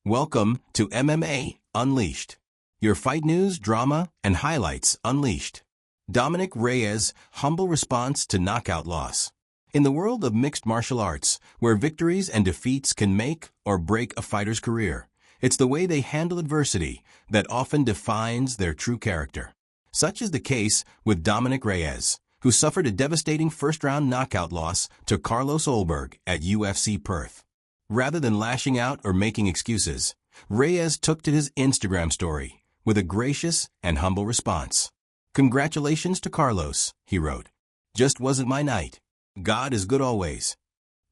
Welcome to MMA Unleashed. Your fight news, drama, and highlights unleashed. Dominic Reyes' humble response to knockout loss. In the world of mixed martial arts, where victories and defeats can make or break a fighter's career, it's the way they handle adversity that often defines their true character. Such is the case with Dominic Reyes, who suffered a devastating first-round knockout loss to Carlos Ulberg at UFC Perth. Rather than lashing out or making excuses, Reyes took to his Instagram story with a gracious and humble response. "Congratulations to Carlos," he wrote. "Just wasn't my night. God is good always."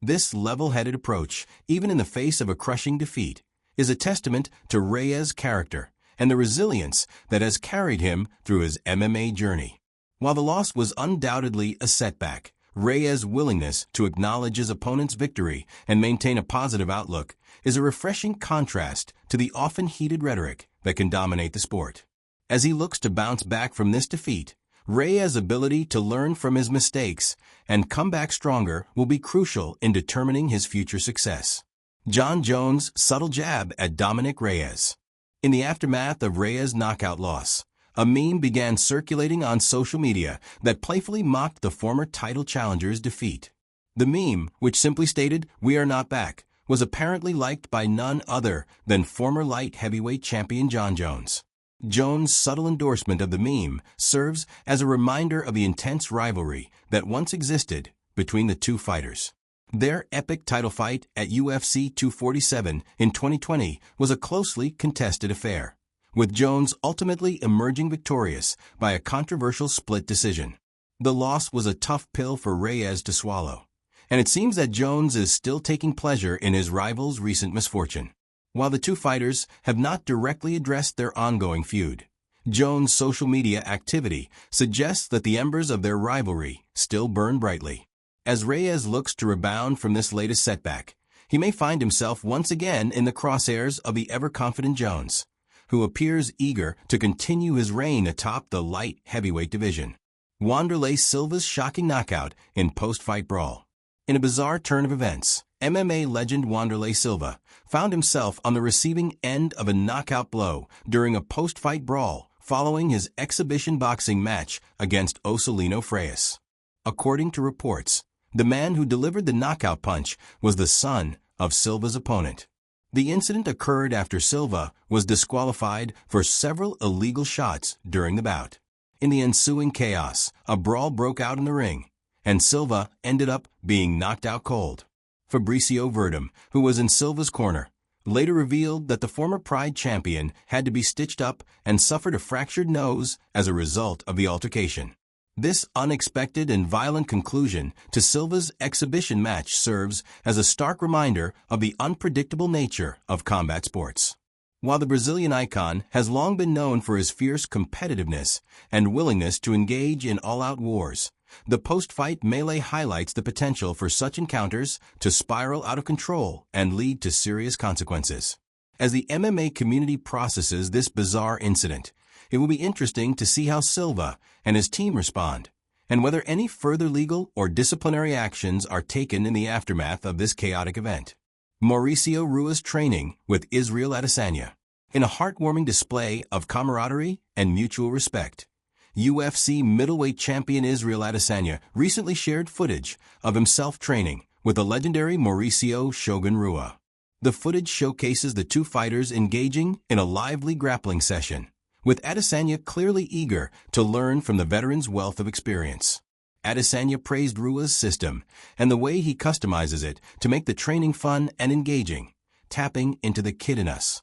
This level-headed approach, even in the face of a crushing defeat, is a testament to Reyes' character and the resilience that has carried him through his MMA journey. While the loss was undoubtedly a setback, Reyes' willingness to acknowledge his opponent's victory and maintain a positive outlook is a refreshing contrast to the often heated rhetoric that can dominate the sport. As he looks to bounce back from this defeat, Reyes' ability to learn from his mistakes and come back stronger will be crucial in determining his future success. Jon Jones' subtle jab at Dominic Reyes. In the aftermath of Reyes' knockout loss, a meme began circulating on social media that playfully mocked the former title challenger's defeat. The meme, which simply stated, "We are not back," was apparently liked by none other than former light heavyweight champion Jon Jones. Jones' subtle endorsement of the meme serves as a reminder of the intense rivalry that once existed between the two fighters. Their epic title fight at UFC 247 in 2020 was a closely contested affair, with Jones ultimately emerging victorious by a controversial split decision. The loss was a tough pill for Reyes to swallow, and it seems that Jones is still taking pleasure in his rival's recent misfortune. While the two fighters have not directly addressed their ongoing feud, Jones' social media activity suggests that the embers of their rivalry still burn brightly. As Reyes looks to rebound from this latest setback, he may find himself once again in the crosshairs of the ever-confident Jones, who appears eager to continue his reign atop the light heavyweight division. Wanderlei Silva's shocking knockout in post-fight brawl. In a bizarre turn of events, MMA legend Wanderlei Silva found himself on the receiving end of a knockout blow during a post-fight brawl following his exhibition boxing match against Osolino Freitas. According to reports, the man who delivered the knockout punch was the son of Silva's opponent. The incident occurred after Silva was disqualified for several illegal shots during the bout. In the ensuing chaos, a brawl broke out in the ring, and Silva ended up being knocked out cold. Fabricio Verdum, who was in Silva's corner, later revealed that the former Pride champion had to be stitched up and suffered a fractured nose as a result of the altercation. This unexpected and violent conclusion to Silva's exhibition match serves as a stark reminder of the unpredictable nature of combat sports. While the Brazilian icon has long been known for his fierce competitiveness and willingness to engage in all-out wars, the post-fight melee highlights the potential for such encounters to spiral out of control and lead to serious consequences. As the MMA community processes this bizarre incident, it will be interesting to see how Silva and his team respond, and whether any further legal or disciplinary actions are taken in the aftermath of this chaotic event. Mauricio Rua's training with Israel Adesanya. In a heartwarming display of camaraderie and mutual respect, UFC middleweight champion Israel Adesanya recently shared footage of himself training with the legendary Mauricio "Shogun" Rua. The footage showcases the two fighters engaging in a lively grappling session, with Adesanya clearly eager to learn from the veteran's wealth of experience. Adesanya praised Rua's system and the way he customizes it to make the training fun and engaging, tapping into the kid in us.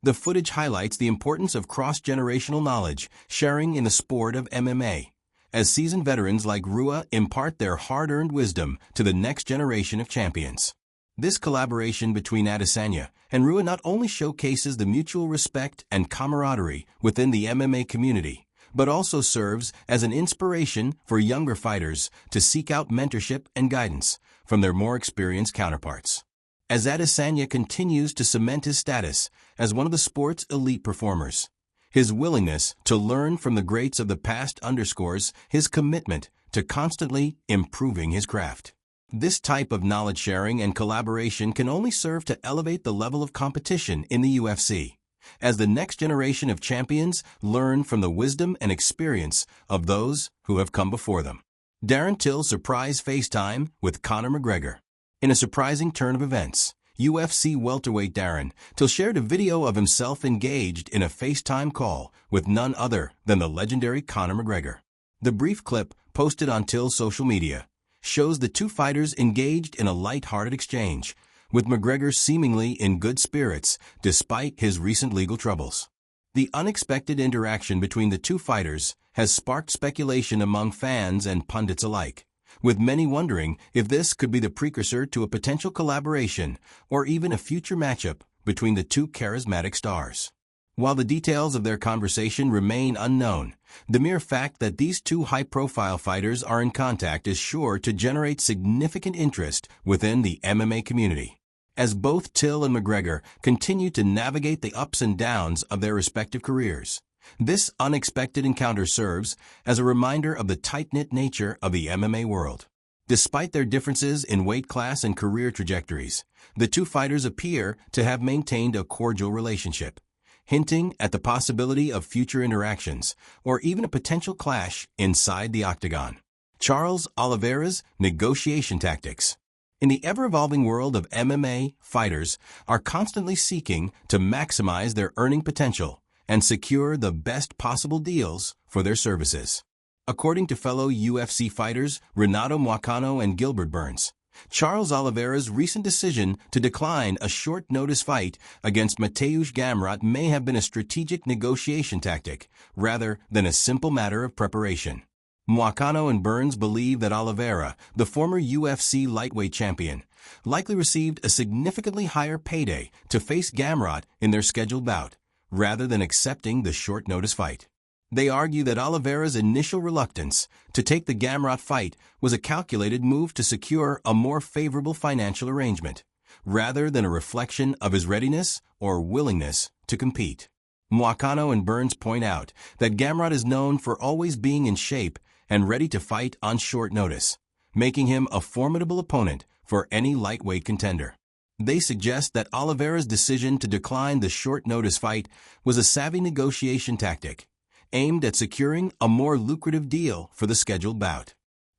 The footage highlights the importance of cross-generational knowledge sharing in the sport of MMA, as seasoned veterans like Rua impart their hard-earned wisdom to the next generation of champions. This collaboration between Adesanya and Rua not only showcases the mutual respect and camaraderie within the MMA community, but also serves as an inspiration for younger fighters to seek out mentorship and guidance from their more experienced counterparts. As Adesanya continues to cement his status as one of the sport's elite performers, his willingness to learn from the greats of the past underscores his commitment to constantly improving his craft. This type of knowledge sharing and collaboration can only serve to elevate the level of competition in the UFC, as the next generation of champions learn from the wisdom and experience of those who have come before them. Darren Till's surprise FaceTime with Conor McGregor. In a surprising turn of events, UFC welterweight Darren Till shared a video of himself engaged in a FaceTime call with none other than the legendary Conor McGregor. The brief clip, posted on Till's social media, shows the two fighters engaged in a light-hearted exchange, with McGregor seemingly in good spirits despite his recent legal troubles. The unexpected interaction between the two fighters has sparked speculation among fans and pundits alike, with many wondering if this could be the precursor to a potential collaboration or even a future matchup between the two charismatic stars. While the details of their conversation remain unknown, the mere fact that these two high-profile fighters are in contact is sure to generate significant interest within the MMA community, as both Till and McGregor continue to navigate the ups and downs of their respective careers. This unexpected encounter serves as a reminder of the tight-knit nature of the MMA world. Despite their differences in weight class and career trajectories, the two fighters appear to have maintained a cordial relationship, hinting at the possibility of future interactions or even a potential clash inside the octagon. Charles Oliveira's negotiation tactics. In the ever-evolving world of MMA, fighters are constantly seeking to maximize their earning potential and secure the best possible deals for their services. According to fellow UFC fighters Renato Moicano and Gilbert Burns, Charles Oliveira's recent decision to decline a short-notice fight against Mateusz Gamrot may have been a strategic negotiation tactic rather than a simple matter of preparation. Moicano and Burns believe that Oliveira, the former UFC lightweight champion, likely received a significantly higher payday to face Gamrot in their scheduled bout, rather than accepting the short-notice fight. They argue that Oliveira's initial reluctance to take the Gamrot fight was a calculated move to secure a more favorable financial arrangement, rather than a reflection of his readiness or willingness to compete. Moicano and Burns point out that Gamrot is known for always being in shape and ready to fight on short notice, making him a formidable opponent for any lightweight contender. They suggest that Oliveira's decision to decline the short-notice fight was a savvy negotiation tactic, aimed at securing a more lucrative deal for the scheduled bout.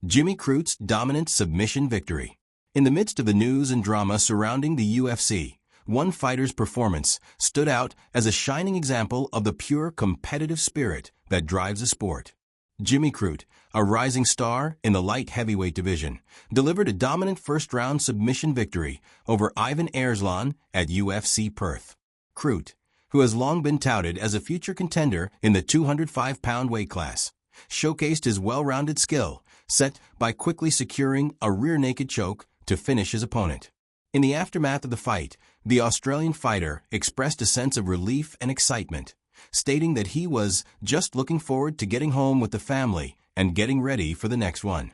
Jimmy Crute's dominant submission victory. In the midst of the news and drama surrounding the UFC, one fighter's performance stood out as a shining example of the pure competitive spirit that drives the sport. Jimmy Crute, a rising star in the light heavyweight division, delivered a dominant first-round submission victory over Ivan Erslan at UFC Perth. Crute, who has long been touted as a future contender in the 205-pound weight class, showcased his well-rounded skill set by quickly securing a rear-naked choke to finish his opponent. In the aftermath of the fight, the Australian fighter expressed a sense of relief and excitement, stating that he was just looking forward to getting home with the family and getting ready for the next one.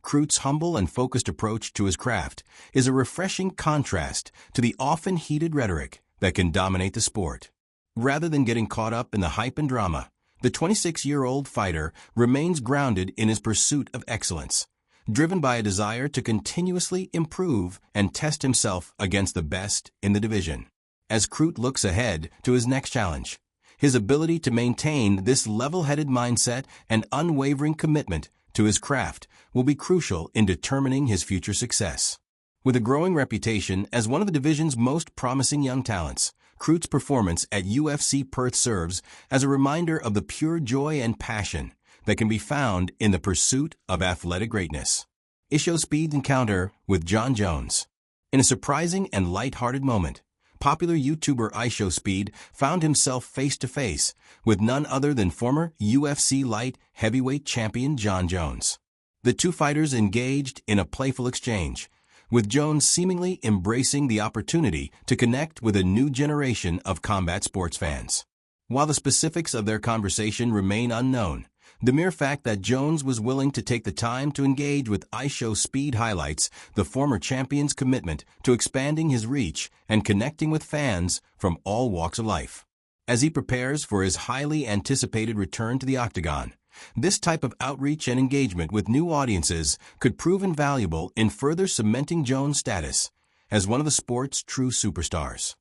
Crute's humble and focused approach to his craft is a refreshing contrast to the often heated rhetoric that can dominate the sport. Rather than getting caught up in the hype and drama, the 26-year-old fighter remains grounded in his pursuit of excellence, driven by a desire to continuously improve and test himself against the best in the division. As Crute looks ahead to his next challenge, his ability to maintain this level-headed mindset and unwavering commitment to his craft will be crucial in determining his future success. With a growing reputation as one of the division's most promising young talents, Crute's performance at UFC Perth serves as a reminder of the pure joy and passion that can be found in the pursuit of athletic greatness. SEO Speed's encounter with Jon Jones. In a surprising and light-hearted moment, popular YouTuber SEO Speed found himself face-to-face with none other than former UFC light heavyweight champion Jon Jones. The two fighters engaged in a playful exchange, with Jones seemingly embracing the opportunity to connect with a new generation of combat sports fans. While the specifics of their conversation remain unknown, the mere fact that Jones was willing to take the time to engage with SEO Speed highlights the former champion's commitment to expanding his reach and connecting with fans from all walks of life. As he prepares for his highly anticipated return to the octagon, This type of outreach and engagement with new audiences could prove invaluable in further cementing Jones' status as one of the sport's true superstars.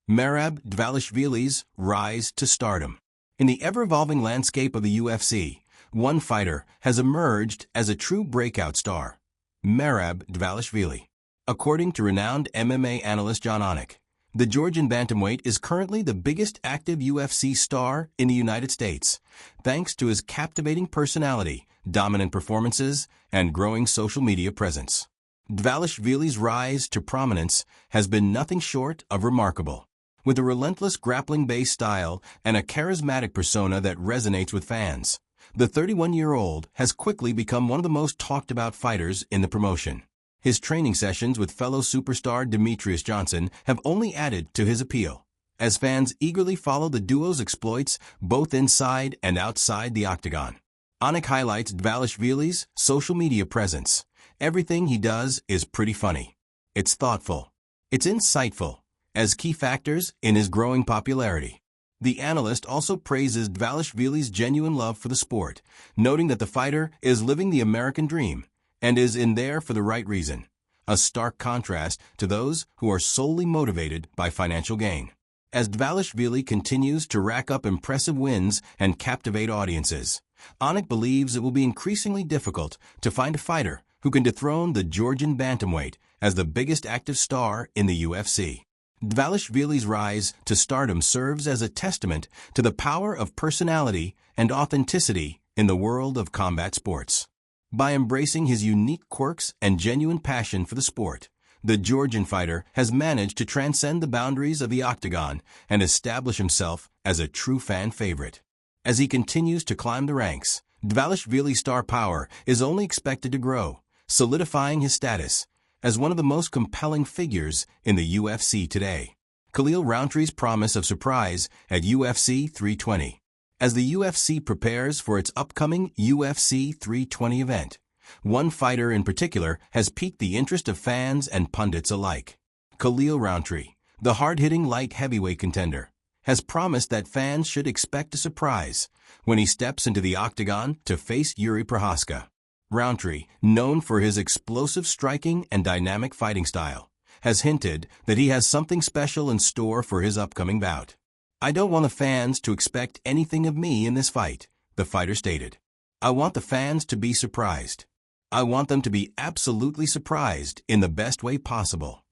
Merab Dvalishvili's rise to stardom. In the ever-evolving landscape of the UFC, one fighter has emerged as a true breakout star: Merab Dvalishvili. According to renowned MMA analyst Jon Jones, the Georgian bantamweight is currently the biggest active UFC star in the United States, thanks to his captivating personality, dominant performances, and growing social media presence. Dvalishvili's rise to prominence has been nothing short of remarkable. With a relentless grappling-based style and a charismatic persona that resonates with fans, the 31-year-old has quickly become one of the most talked-about fighters in the promotion. His training sessions with fellow superstar Demetrius Johnson have only added to his appeal, as fans eagerly follow the duo's exploits both inside and outside the octagon. Anik highlights Dvalishvili's social media presence. Everything he does is pretty funny. It's thoughtful. It's insightful, as key factors in his growing popularity. The analyst also praises Dvalishvili's genuine love for the sport, noting that the fighter is living the American dream and is in there for the right reason, a stark contrast to those who are solely motivated by financial gain. As Dvalishvili continues to rack up impressive wins and captivate audiences, Anik believes it will be increasingly difficult to find a fighter who can dethrone the Georgian bantamweight as the biggest active star in the UFC. Dvalishvili's rise to stardom serves as a testament to the power of personality and authenticity in the world of combat sports. By embracing his unique quirks and genuine passion for the sport, the Georgian fighter has managed to transcend the boundaries of the octagon and establish himself as a true fan favorite. As he continues to climb the ranks, Dvalishvili's star power is only expected to grow, solidifying his status as one of the most compelling figures in the UFC today. Khalil Rountree's promise of surprise at UFC 320. As the UFC prepares for its upcoming UFC 320 event, one fighter in particular has piqued the interest of fans and pundits alike. Khalil Rountree, the hard-hitting light heavyweight contender, has promised that fans should expect a surprise when he steps into the octagon to face Yuri Prochazka. Rountree, known for his explosive striking and dynamic fighting style, has hinted that he has something special in store for his upcoming bout. "I don't want the fans to expect anything of me in this fight," the fighter stated. "I want the fans to be surprised. I want them to be absolutely surprised in the best way possible."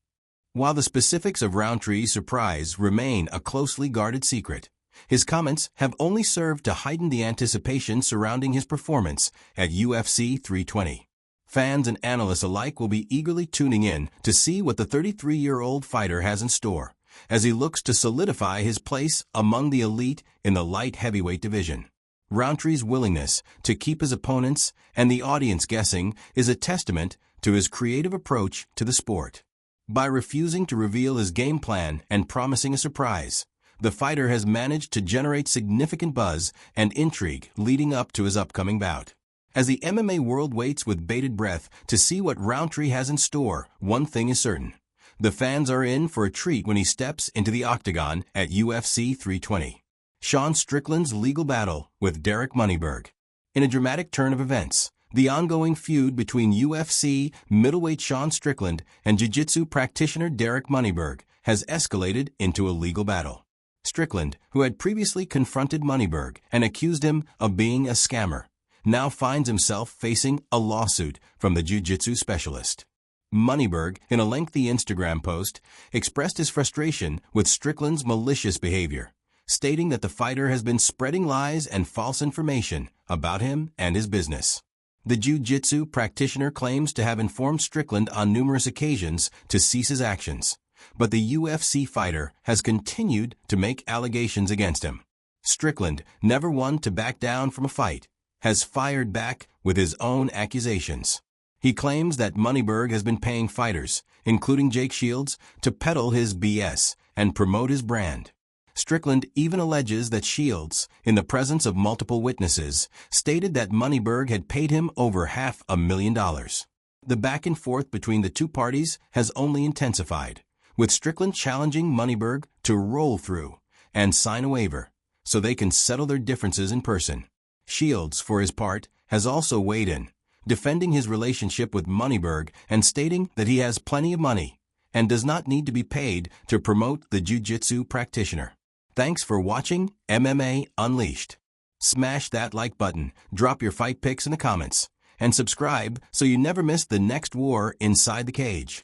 While the specifics of Rountree's surprise remain a closely guarded secret, his comments have only served to heighten the anticipation surrounding his performance at UFC 320. Fans and analysts alike will be eagerly tuning in to see what the 33-year-old fighter has in store, as he looks to solidify his place among the elite in the light heavyweight division. Rountree's willingness to keep his opponents and the audience guessing is a testament to his creative approach to the sport. By refusing to reveal his game plan and promising a surprise, the fighter has managed to generate significant buzz and intrigue leading up to his upcoming bout. As the MMA world waits with bated breath to see what Rountree has in store, one thing is certain: the fans are in for a treat when he steps into the octagon at UFC 320. Sean Strickland's legal battle with Derek Moneyberg. In a dramatic turn of events, the ongoing feud between UFC middleweight Sean Strickland and jiu-jitsu practitioner Derek Moneyberg has escalated into a legal battle. Strickland, who had previously confronted Moneyberg and accused him of being a scammer, now finds himself facing a lawsuit from the jiu-jitsu specialist. Moneyberg, in a lengthy Instagram post, expressed his frustration with Strickland's malicious behavior, stating that the fighter has been spreading lies and false information about him and his business. The jiu-jitsu practitioner claims to have informed Strickland on numerous occasions to cease his actions, but the UFC fighter has continued to make allegations against him. Strickland, never one to back down from a fight, has fired back with his own accusations. He claims that Moneyberg has been paying fighters, including Jake Shields, to peddle his BS and promote his brand. Strickland even alleges that Shields, in the presence of multiple witnesses, stated that Moneyberg had paid him over $500,000. The back and forth between the two parties has only intensified, with Strickland challenging Moneyberg to roll through and sign a waiver so they can settle their differences in person. Shields, for his part, has also weighed in, defending his relationship with Moneyberg and stating that he has plenty of money and does not need to be paid to promote the jiu-jitsu practitioner. Thanks for watching MMA Unleashed. Smash that like button, drop your fight pics in the comments, and subscribe so you never miss the next war inside the cage.